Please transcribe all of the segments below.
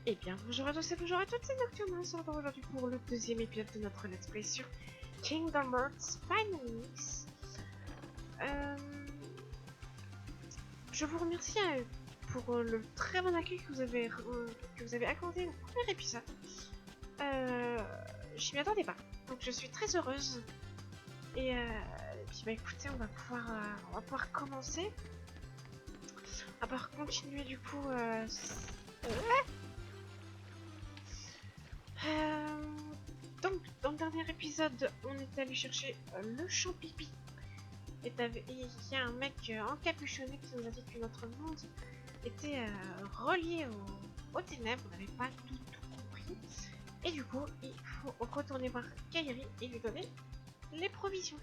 Eh bien, bonjour à tous et bonjour à toutes, c'est Nocturne. On se retrouve aujourd'hui pour le deuxième épisode de notre Let's Play sur Kingdom Hearts Final Mix. Je vous remercie pour le très bon accueil que vous avez accordé au premier épisode. Je m'y attendais pas, donc je suis très heureuse. Et puis bah écoutez, on va pouvoir commencer. On va pouvoir continuer du coup. Donc, dans le dernier épisode, on est allé chercher le champipi. Et il y a un mec encapuchonné qui nous a dit que notre monde était relié aux ténèbres. On n'avait pas tout compris. Et du coup, il faut retourner voir Kairi et lui donner les provisions.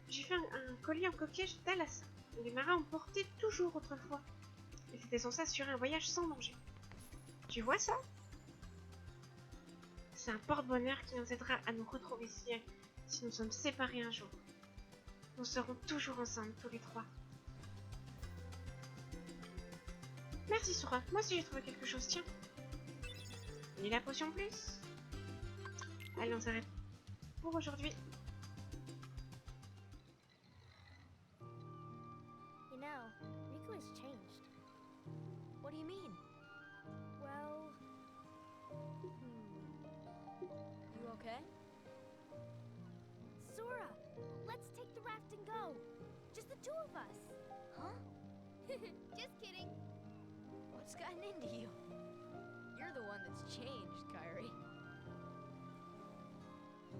J'ai fait un collier en coquillage d'Alas. Les marins ont porté toujours autrefois. Et c'était censé assurer un voyage sans danger. Tu vois ça ? C'est un porte-bonheur qui nous aidera à nous retrouver si nous sommes séparés un jour. Nous serons toujours ensemble, tous les trois. Merci Sora, moi aussi j'ai trouvé quelque chose, tiens. Et la potion plus. Allez, on s'arrête pour aujourd'hui. You know, Riku has changed. What do you mean? Well... You okay? Sora! Let's take the raft and go! Just the two of us! Huh? Just kidding! What's gotten into you? You're the one that's changed, Kairi.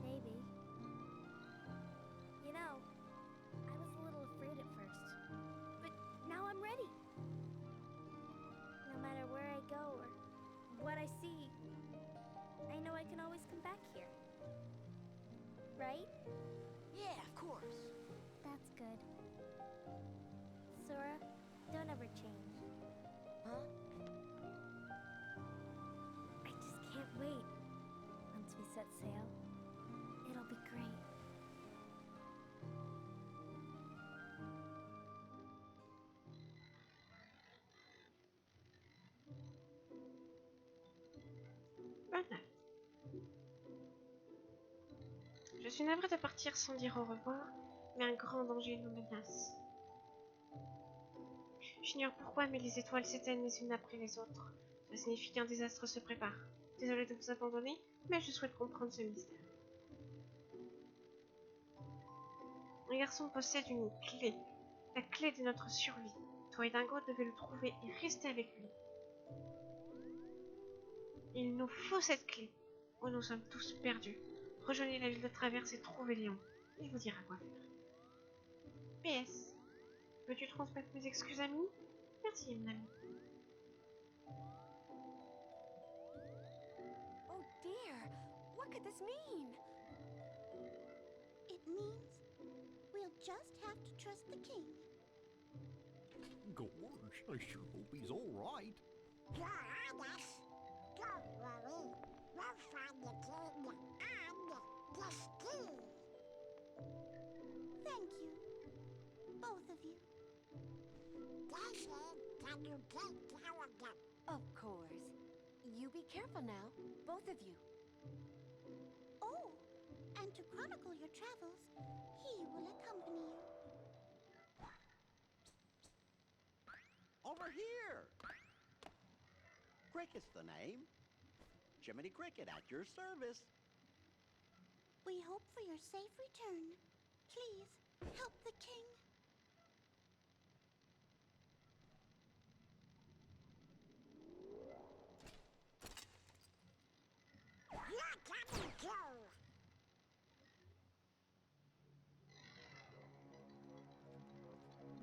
Maybe. You know, I was a little afraid at first. But now I'm ready! No matter where I go or what I see, I know I can always come back here. Right? Yeah, of course. That's good. Sora, don't ever change. Huh? I just can't wait. Once we set sail, it'll be great. Voilà. Je suis navrée de partir sans dire au revoir, mais un grand danger nous menace. J'ignore pourquoi, mais les étoiles s'éteignent les unes après les autres. Ça signifie qu'un désastre se prépare. Désolée de vous abandonner, mais je souhaite comprendre ce mystère. Un garçon possède une clé, la clé de notre survie. Toi et Dingo devez le trouver et rester avec lui. Il nous faut cette clé, ou nous sommes tous perdus. Rejoignez la ville de Traverse et trouvez Léon. Il vous dira quoi faire. PS. Peux-tu transmettre mes excuses à Minnie ? Merci, mon ami. Oh dear, what could this mean? It means we'll just have to trust the king. Gosh, I sure hope he's all right. You're on us. Don't worry. We'll find the king and the ski. Thank you. Both of you. Daisy, can you take care of them? Of course. You be careful now, both of you. Oh, and to chronicle your travels, he will accompany you. Over here! Cricket's the name. Jiminy Cricket at your service. We hope for your safe return. Please, help the king. You're coming too!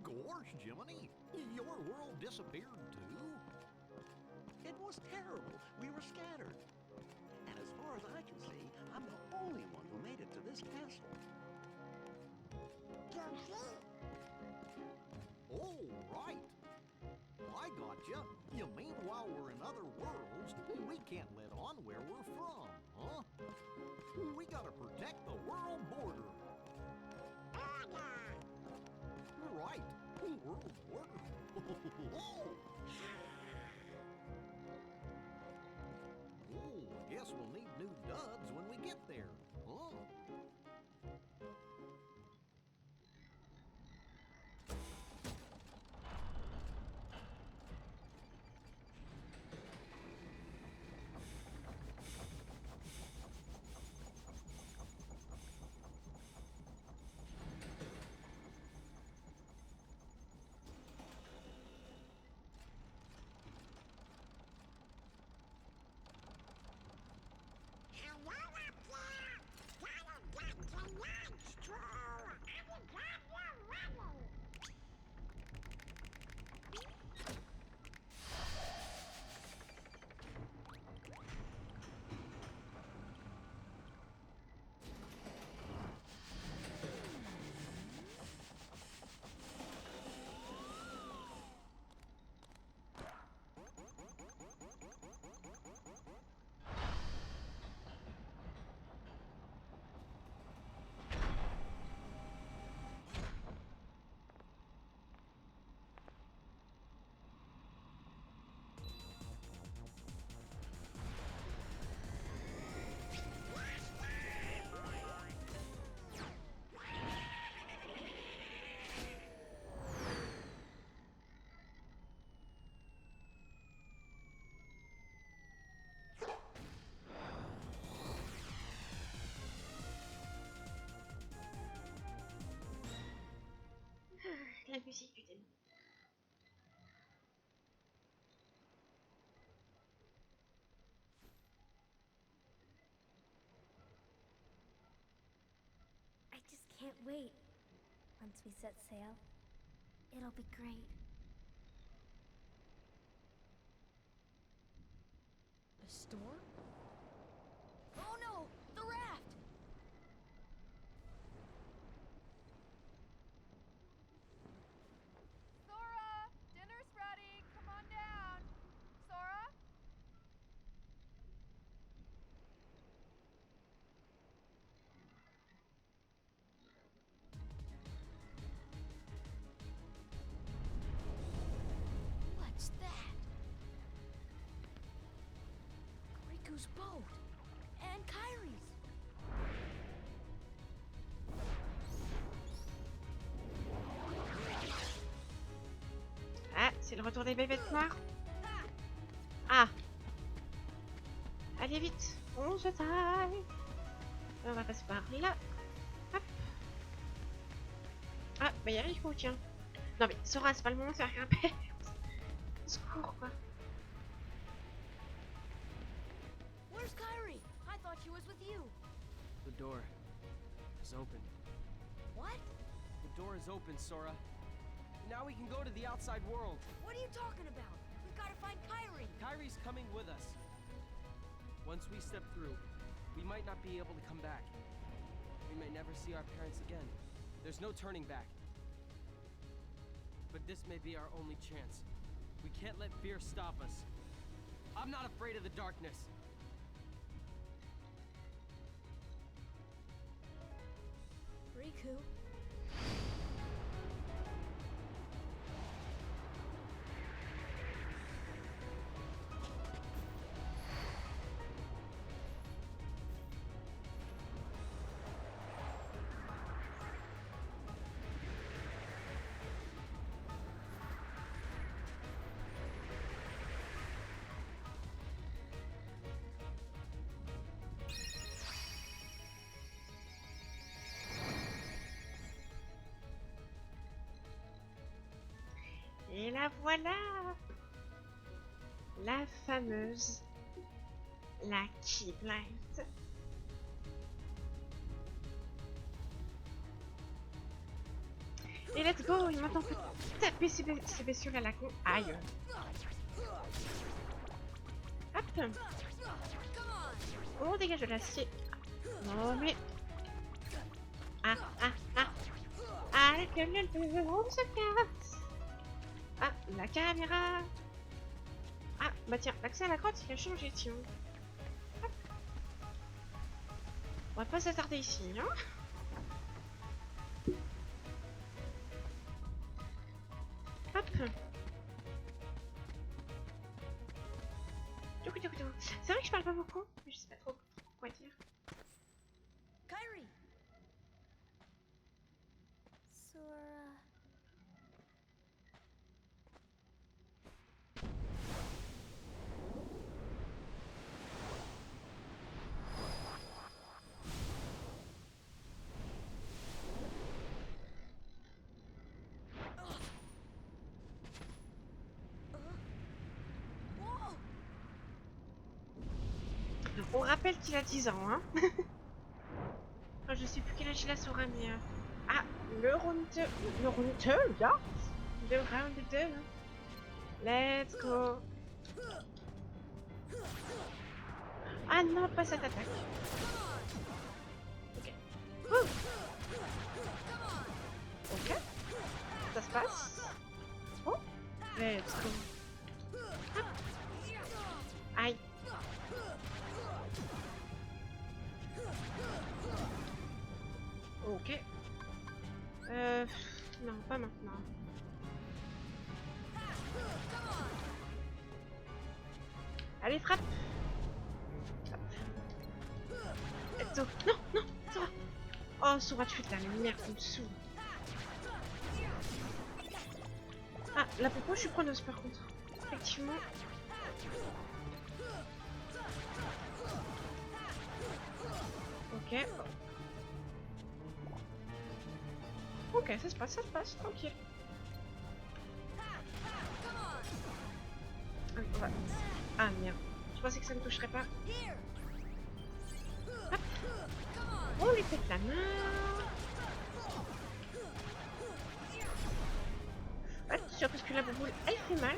Gosh, Jiminy, your world disappeared too? It was terrible. We were scattered. And as far as I can see, I'm the only one who made it to this castle. Goofy? Oh, right. I gotcha. You mean while we're in other worlds, we can't let on where we're from, huh? We gotta protect the world border. Order! Right. World border. Guess we'll need new duds when we get there, huh? Hello up there! Gotta get to lunch, Drew! I'm glad you're ready! La musique du démon. I just can't wait. Once we set sail, it'll be great. A storm? Oh no! The raft! Sora! Dinner's ready! Come on down! Sora? What's that? Riku's boat! And Kyrie's! Ah, c'est le retour des bébêtes noirs. Ah. Allez vite, on se taille. On va passer par là. Hop. Ah, bah y'a Rico, tiens. Non mais Sora, c'est pas le moment de faire grimper. Au secours, quoi. Where's Kyrie? I thought she was with you. The door is open. What? The door is open, Sora. Now we can go to the outside world. What are you talking about? We gotta find Kyrie. Kyrie's coming with us. Once we step through, we might not be able to come back. We may never see our parents again. There's no turning back. But this may be our only chance. We can't let fear stop us. I'm not afraid of the darkness. Riku. Et la voilà. La fameuse. La Keyblade. Et let's go. Et maintenant on peut taper ces blessures à la con. Aïe. Hop. Oh, dégage de l'acier. Oh, mais... Ah, ah, ah. Ah, on se casse. Ah, la caméra. Ah, bah tiens, l'accès à la grotte, il a changé, tiens. Hop. On va pas s'attarder ici, hein. Hop. Touc, touc, touc. C'est vrai que je parle pas beaucoup, mais je sais pas trop quoi dire. Kyrie! Sora. Whoa! On rappelle qu'il a 10 ans, hein. Enfin, je sais plus quel âge il a Sora, mais... Ah, le round 2, là. Le round 2. Hein. Let's go. Ah non, pas cette attaque. Ok. Ouh. Ok. Ça se passe. Oh. Let's go. Hop. Aïe. Ok. Non, pas maintenant. Allez, frappe. Hop. Let's go. Non, non, Sora. Oh, Sora, tu fais de la merde, tu me saoules. Ah, la popo, je suis preneuse par contre. Effectivement. Ok. Ok, ça se passe, tranquille. Ah, on va... Ah merde, je pensais que ça ne toucherait pas. Hop. On lui pète la main. Attention, parce que la bouboule, elle fait mal.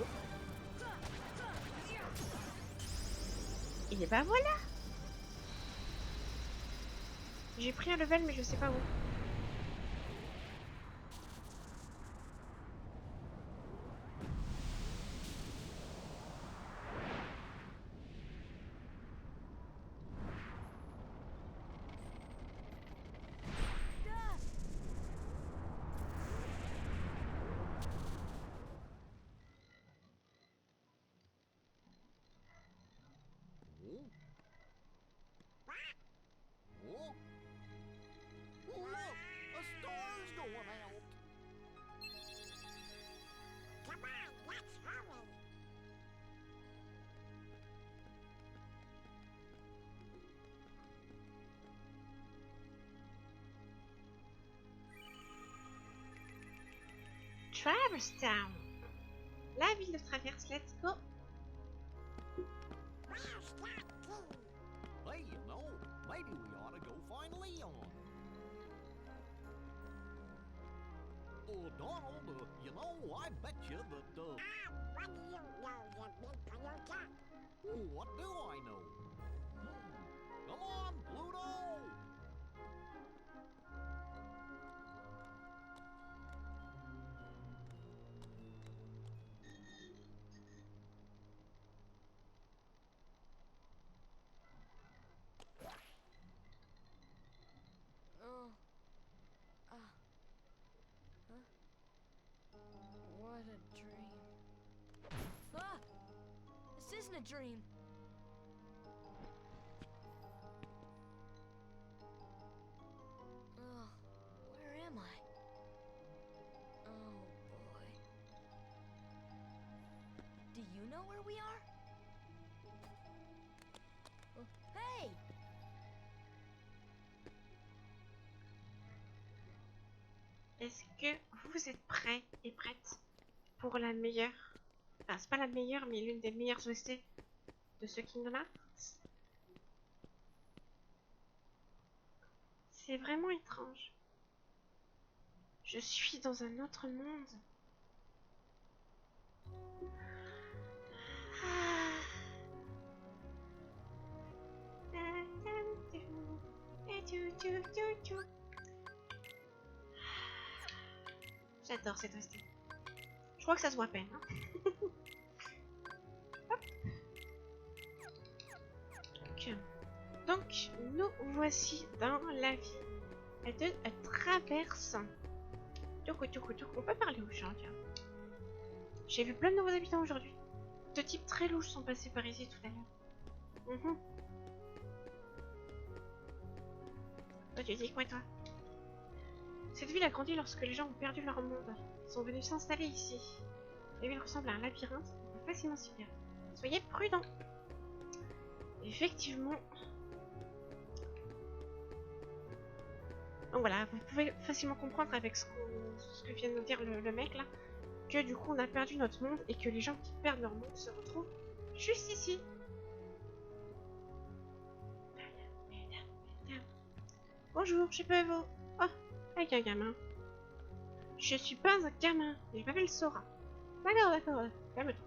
Et bah voilà. J'ai pris un level, mais je sais pas où. Oh. Oh, look! A star's going out! Come on, let's hurry. Traverse Town. La ville de Traverse, let's go. Where's that key? Hey, you know, maybe we ought to go find Leon. Oh, Donald, you know, I bet you that, What do you know, you big palooka? what do I know? Come on, Pluto! Oh. Ah. Huh? What a dream. Ah! This isn't a dream. Oh, where am I? Oh boy. Do you know where we are? Oh, hey! Est-ce que vous êtes prêts et prêtes pour la meilleure... Enfin, c'est pas la meilleure, mais l'une des meilleures OST de ce Kingdom Hearts. C'est vraiment étrange. Je suis dans un autre monde. Ah. J'adore cette OST. Je crois que ça se voit à peine. Hein. Hop. Donc, nous voici dans la vie de Traverse. On peut parler aux gens, tiens. J'ai vu plein de nouveaux habitants aujourd'hui. De type très louche sont passés par ici tout à l'heure. Mhm. Toi, tu dis quoi, toi? Cette ville a grandi lorsque les gens ont perdu leur monde. Ils sont venus s'installer ici. La ville ressemble à un labyrinthe, on peut facilement s'y perdre. Soyez prudents. Effectivement. Donc voilà, vous pouvez facilement comprendre avec ce que vient de nous dire le mec là, que du coup on a perdu notre monde et que les gens qui perdent leur monde se retrouvent juste ici. Bonjour, je peux vous... Oh, avec un gamin. Je suis pas un gamin, je m'appelle Sora. D'accord, calme-toi.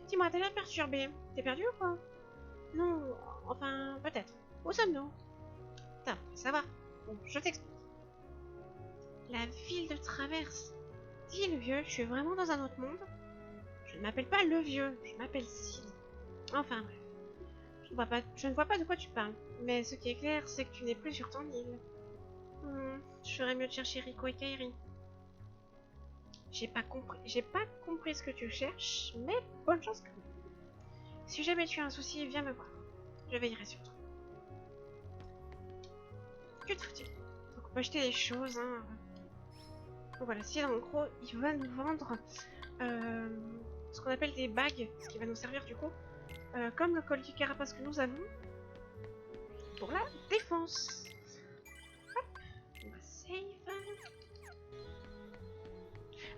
Dis-moi, t'as l'air perturbé. T'es perdu ou quoi? Non, enfin, peut-être. Où sommes-nous? Ça va. Bon, je t'explique. La ville de Traverse. Dis le vieux, je suis vraiment dans un autre monde. Je ne m'appelle pas le vieux, je m'appelle Sid. Enfin bref. Je ne vois pas de quoi tu parles. Mais ce qui est clair, c'est que tu n'es plus sur ton île. Je ferais mieux de chercher Rico et Kairi. J'ai pas compris ce que tu cherches, mais bonne chance quand même. Si jamais tu as un souci, viens me voir. Je veillerai sur toi. Que trouves-tu? Donc on peut acheter des choses, hein. Donc voilà, si en gros, il va nous vendre ce qu'on appelle des bagues, ce qui va nous servir du coup, comme le collier carapace que nous avons, pour la défense. Hop, on va save.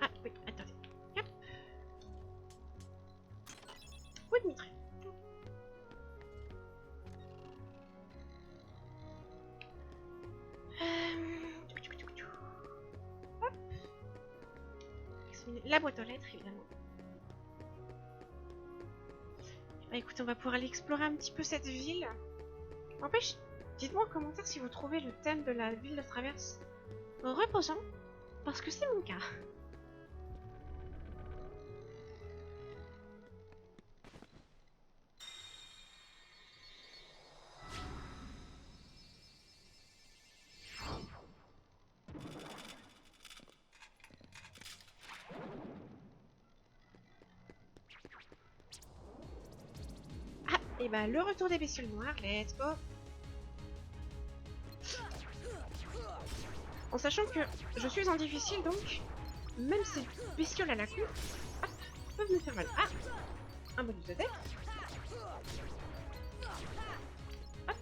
Ah oui, attendez. Hop. Coup de mitraille. Hop. La boîte aux lettres, évidemment. Bah écoute, on va pouvoir aller explorer un petit peu cette ville. N'empêche, dites-moi en commentaire si vous trouvez le thème de la ville de Traverse reposant, parce que c'est mon cas. Ah, et bah le retour des bestioles noires, let's go. En sachant que je suis en difficile, donc même ces bestioles à la con peuvent me faire mal. Ah, un bonus de tête. Hop.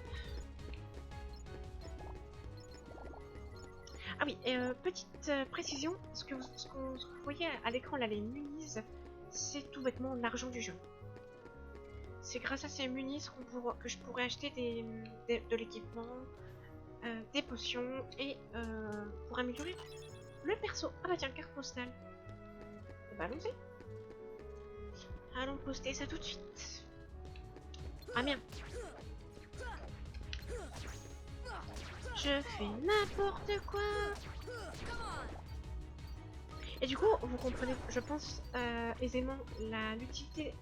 Ah oui, et petite précision, ce que vous voyez à l'écran là, les munises, c'est tout bêtement l'argent du jeu. C'est grâce à ces munises que je pourrais acheter de l'équipement, des potions et pour améliorer le perso. Ah bah tiens, carte postale. Et bah allons-y. Allons poster ça tout de suite. Ah merde. Je fais n'importe quoi. Et du coup, vous comprenez, je pense, aisément l'utilité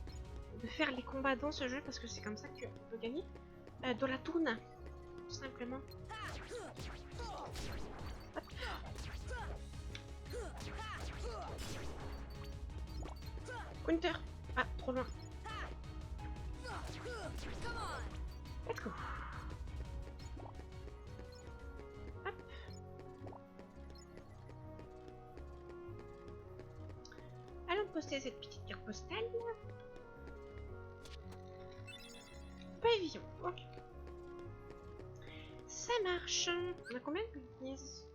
de faire les combats dans ce jeu, parce que c'est comme ça qu'on peut gagner de la tourne, tout simplement. Hop. Counter. Ah, trop loin. Let's go. Hop. Allons poster cette petite carte postale. Pas évident. Ok. Ça marche. On a combien de mises?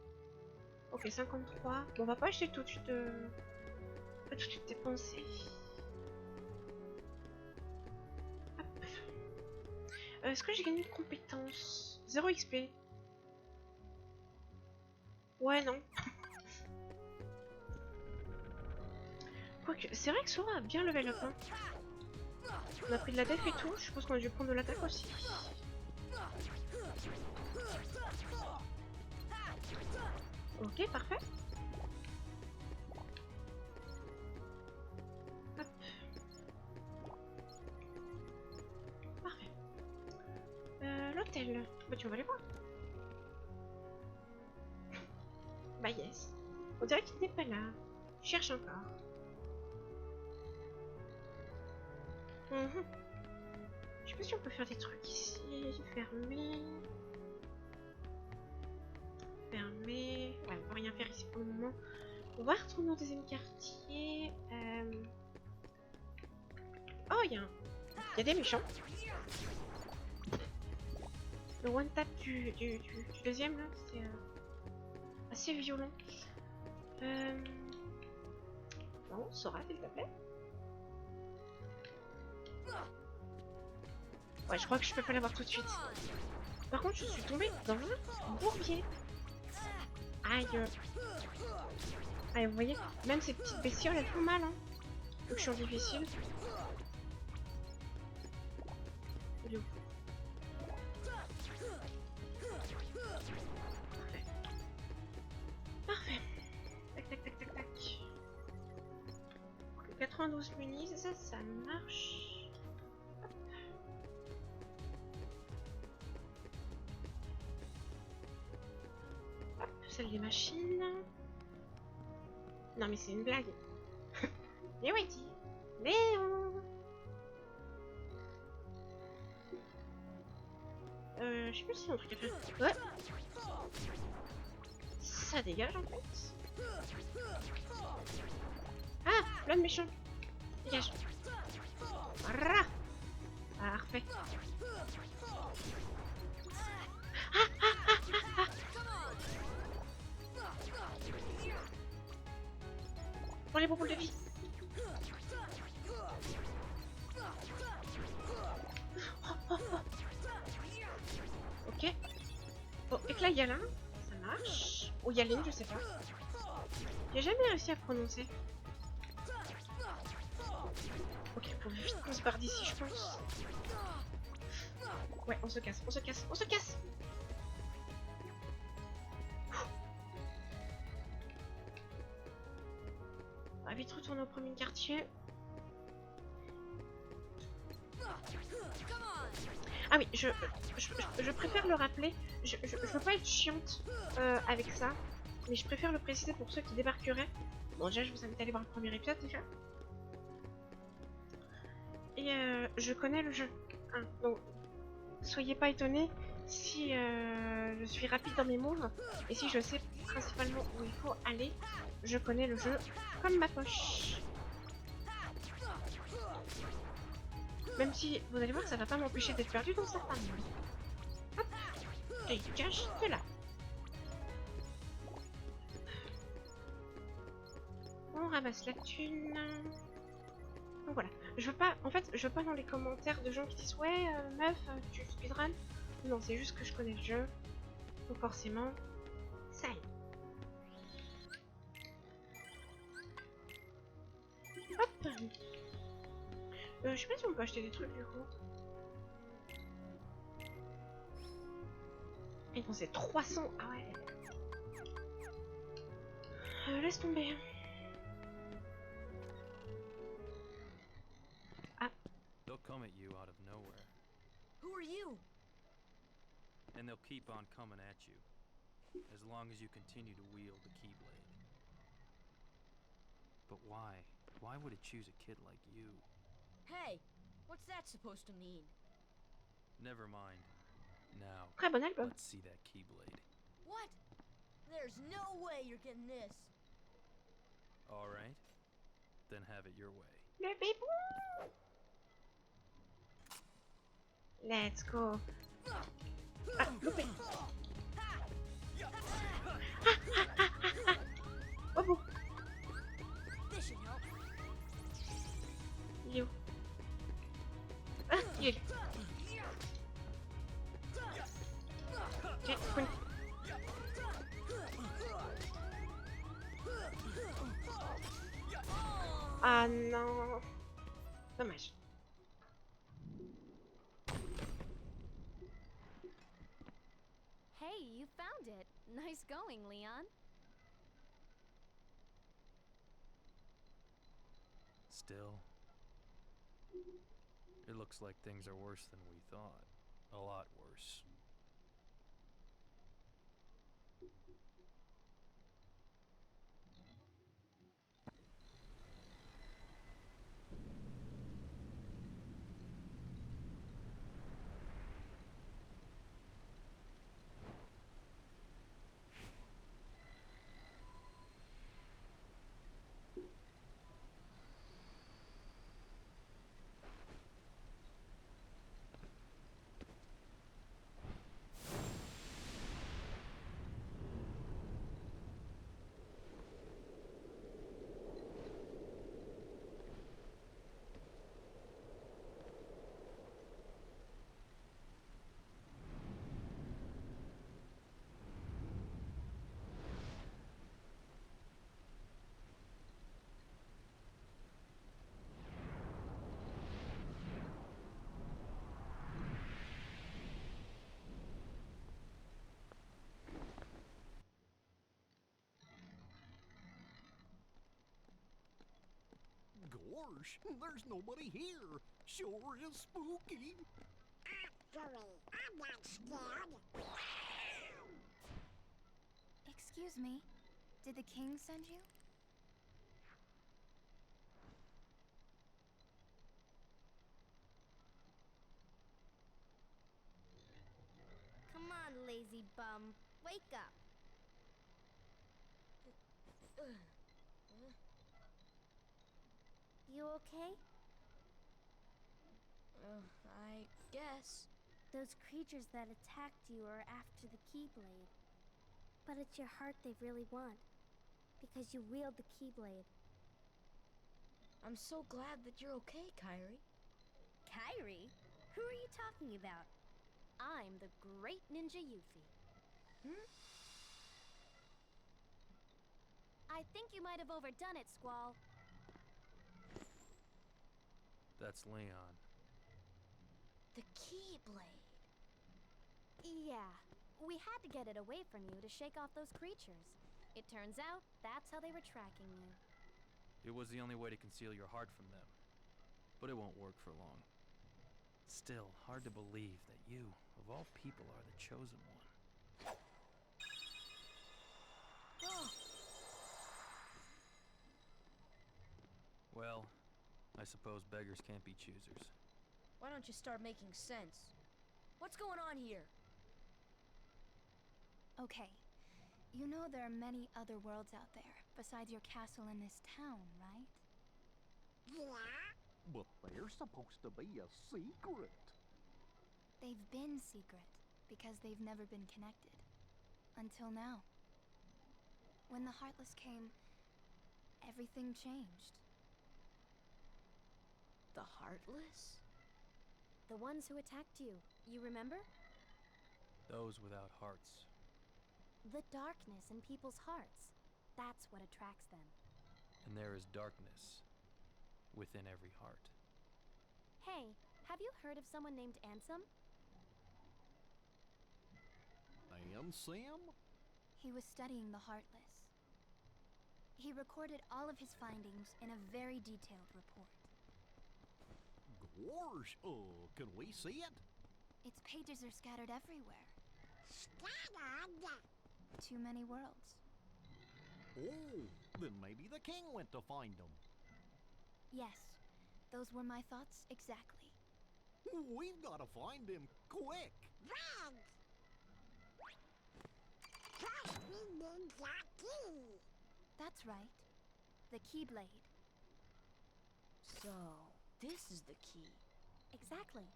Ok, 53. Bon, on va pas acheter tout de suite. Pas tout de suite dépenser. Hop. Est-ce que j'ai gagné de compétences? 0 XP. Ouais, non. Quoique, c'est vrai que Sora a bien level up. Hein. On a pris de la def et tout. Je suppose qu'on a dû prendre de l'attaque aussi. Ok, parfait. Hop. Parfait. L'hôtel. Bah tu vas aller voir. Bah yes. On dirait qu'il n'est pas là. Je cherche encore. sais pas si on peut faire des trucs ici. Fermer. Fermer. Ouais, on peut rien faire ici pour le moment. On va retourner au deuxième quartier. Oh, il y a des méchants. Le one tap du deuxième là, c'est assez violent. Non, Sora, s'il te plaît. Ouais, je crois que je peux pas l'avoir tout de suite. Par contre, je suis tombée dans un bourbier. Aïe. Aïe, vous voyez, même ces petites bestioles, elles font mal, hein. Donc je suis en difficile. Il est où? Parfait. Tac, tac, tac, tac, tac. 92 munis, ça marche. Hop, celle des machines. Non mais c'est une blague. Mais oui, dis. Léon. Je sais pas si c'est un truc à faire. Ouais. Ça dégage en fait. Ah, plein de méchants. Dégage. Rah. Parfait. Pour les boules de vie. Ok. Bon, éclat Yalin, ça marche. Ou Yaline, je sais pas. J'ai jamais réussi à prononcer. Ok, faut vite qu'on se barre d'ici, je pense. Ouais, on se casse, on se casse, on se casse. On va vite retourner au premier quartier. Ah oui, je préfère le rappeler. Je veux pas être chiante avec ça, mais je préfère le préciser pour ceux qui débarqueraient. Bon, déjà, je vous invite à aller voir le premier épisode déjà. Et je connais le jeu. Hein, donc, soyez pas étonnés si je suis rapide dans mes moves et si je sais principalement où il faut aller. Je connais le jeu comme ma poche. Même si vous allez voir que ça va pas m'empêcher d'être perdu dans certains mondes. Hop, dégage de là. On ramasse la thune. Donc voilà. Je veux pas, en fait, je veux pas dans les commentaires de gens qui disent ouais, meuf, tu speedrun. Non, c'est juste que je connais le jeu. Donc forcément, ça y est. Hop. Je sais pas si on peut acheter des trucs du coup. Et bon, c'est 300. Ah ouais. Laisse tomber. Ah. They'll come at you out of nowhere, Who are you? and they'll keep on coming at you, as long as you continue to wield the Keyblade. But why? Why would it choose a kid like you? Hey, what's that supposed to mean? Never mind. Now, Très bon album. let's see that Keyblade. What? There's no way you're getting this. All right, then have it your way. Le bébou. Let's go. Ah, loupé. Oh bon. This should help. Il est où? Ah, il est là. Ok, cool. Ah non. Dommage. Hey, you found it. Nice going, Leon. Still, it looks like things are worse than we thought. A lot worse. Gosh, there's nobody here. Sure is spooky. Actually, I'm not scared. Excuse me, did the king send you? Come on, lazy bum. Wake up. You okay? I guess. Those creatures that attacked you are after the Keyblade. But it's your heart they really want. Because you wield the Keyblade. I'm so glad that you're okay, Kairi. Kairi? Who are you talking about? I'm the great ninja Yuffie. I think you might have overdone it, Squall. That's Leon. The Keyblade. Yeah, we had to get it away from you to shake off those creatures. It turns out that's how they were tracking you. It was the only way to conceal your heart from them. But it won't work for long. Still, hard to believe that you, of all people, are the chosen one. Well, I suppose beggars can't be choosers. Why don't you start making sense? What's going on here? Okay, you know there are many other worlds out there besides your castle in this town, right? Yeah? But they're supposed to be a secret. They've been secret because they've never been connected. Until now. When the Heartless came, everything changed. The Heartless? The ones who attacked you, you remember? Those without hearts. The darkness in people's hearts. That's what attracts them. And there is darkness within every heart. Hey, have you heard of someone named Ansem? And Sam? He was studying the Heartless. He recorded all of his findings in a very detailed report. Gosh, can we see it? Its pages are scattered everywhere. Scattered? Too many worlds. Oh, then maybe the king went to find them. Yes, those were my thoughts exactly. We've got to find him quick. Red! First we need the key. That's right. The Keyblade. So, this is the key. Exactly.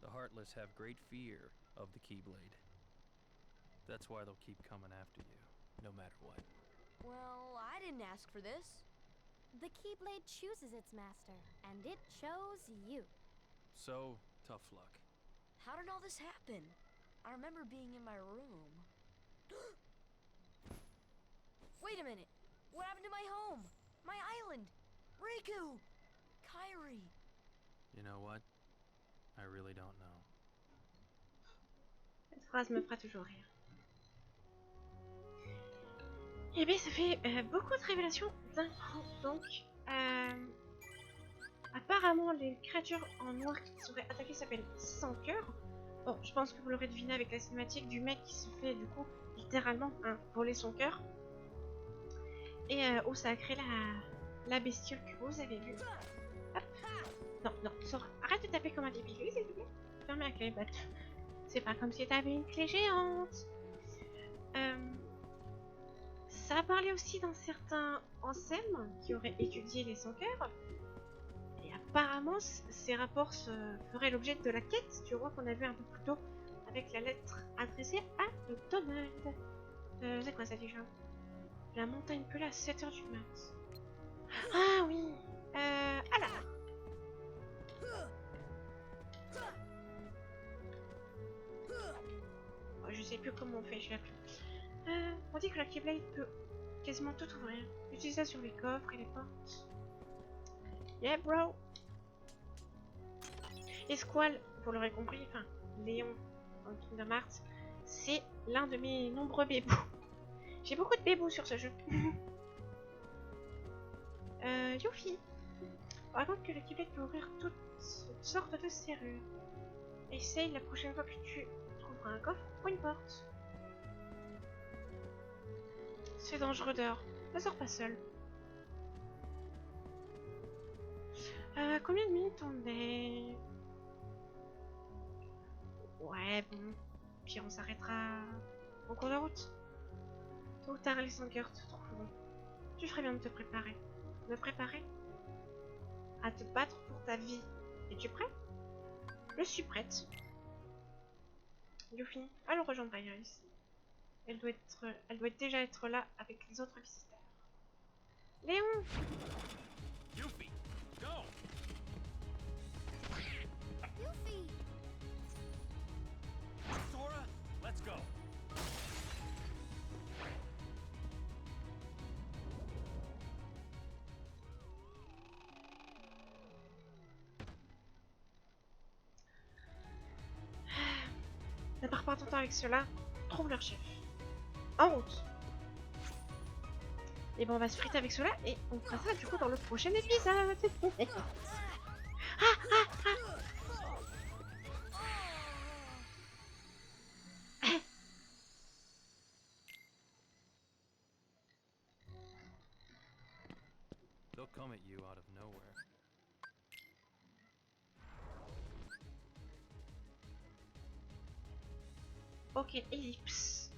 The Heartless have great fear of the Keyblade. That's why they'll keep coming after you, no matter what. Well, I didn't ask for this. The Keyblade chooses its master, and it chose you. So, tough luck. How did all this happen? I remember being in my room. Wait a minute. What happened to my home? My island? Riku! Kairi! You know what? I really don't know. Cette phrase me fera toujours rire. Eh bien, ça fait beaucoup de révélations d'un coup. Donc, apparemment, les créatures en noir qui seraient attaquées s'appellent Sans Cœur. Bon, je pense que vous l'aurez deviné avec la cinématique du mec qui se fait, du coup, littéralement, voler son cœur. Et où ça a créé la bestiole que vous avez vue. Hop. Non, non, Sora, arrête de taper comme un débile, s'il te plaît. Ferme la clé, batte. C'est pas comme si t'avais une clé géante. Ça a parlé aussi d'un certain Anselme qui aurait étudié les sans-cœurs. Et apparemment, ces rapports feraient l'objet de la quête du roi qu'on a vu un peu plus tôt avec la lettre adressée à Donald. C'est quoi ça déjà? La montagne pelée à 7h du mat. Ah oui. Alors. Oh, je sais plus comment on fait, je l'ai plus. On dit que la Keyblade peut quasiment tout ouvrir. Utilise ça sur les coffres et les portes. Yeah, bro. Et Squall, vous l'aurez compris, enfin, Léon dans le Kingdom Hearts, c'est l'un de mes nombreux bébous. J'ai beaucoup de bébous sur ce jeu. Yuffie, Raconte que le Keyblade peut ouvrir toutes sortes de serrures. Essaye la prochaine fois que tu trouveras un coffre ou une porte. C'est dangereux dehors. Ne sors pas seul. Combien de minutes on est? Ouais, bon. Puis on s'arrêtera en cours de route. Tôt ou tard, les 5 heures te trouveront. Tu ferais bien de te préparer. Me préparer à te battre pour ta vie. Es-tu prêt? Je suis prête. Yuffie, allons rejoindre Iris. Elle doit déjà être là avec les autres visiteurs. Léon! Yuffie, go! Yuffie! Sora, let's go! Ne pars pas ton temps avec cela. Trouve leur chef. En route! Et bon, on va se friter avec cela et on fera ça du coup dans le prochain épisode. They'll come at you out of nowhere. Ok, ellipse.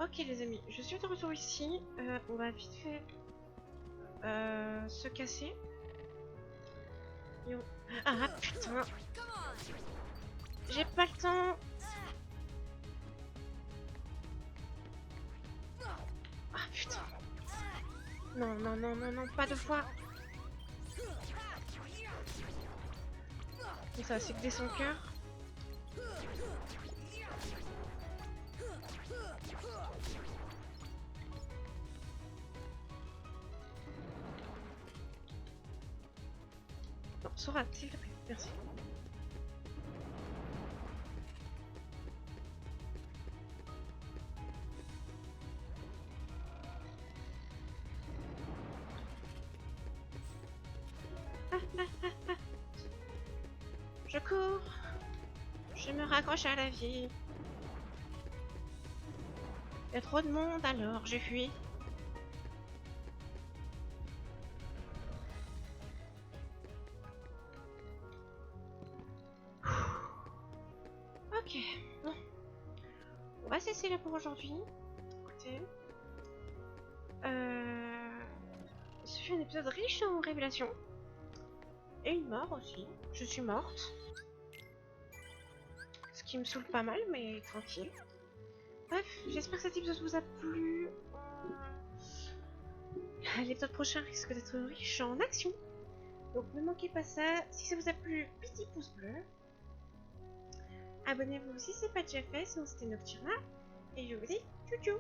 Ok les amis, je suis de retour ici. On va vite fait se casser. Et on... Ah putain! J'ai pas le temps! Ah putain! Non, non, non, non, non, pas deux fois! Et ça, c'est que des son cœur. Non, Sora, s'il te plaît, merci. Je cours. Je me raccroche à la vie. Il y a trop de monde alors je fuis. Ok, bon. On va cesser là pour aujourd'hui. Écoutez. Ce fut un épisode riche en révélations. Et une mort aussi. Je suis morte. Ce qui me saoule pas mal, mais tranquille. Bref, j'espère que cet épisode vous a plu. L'épisode prochain risque d'être riche en action. Donc ne manquez pas ça. Si ça vous a plu, petit pouce bleu. Abonnez-vous si c'est pas déjà fait, sinon c'était Nocturna. Et je vous dis tchou tchou.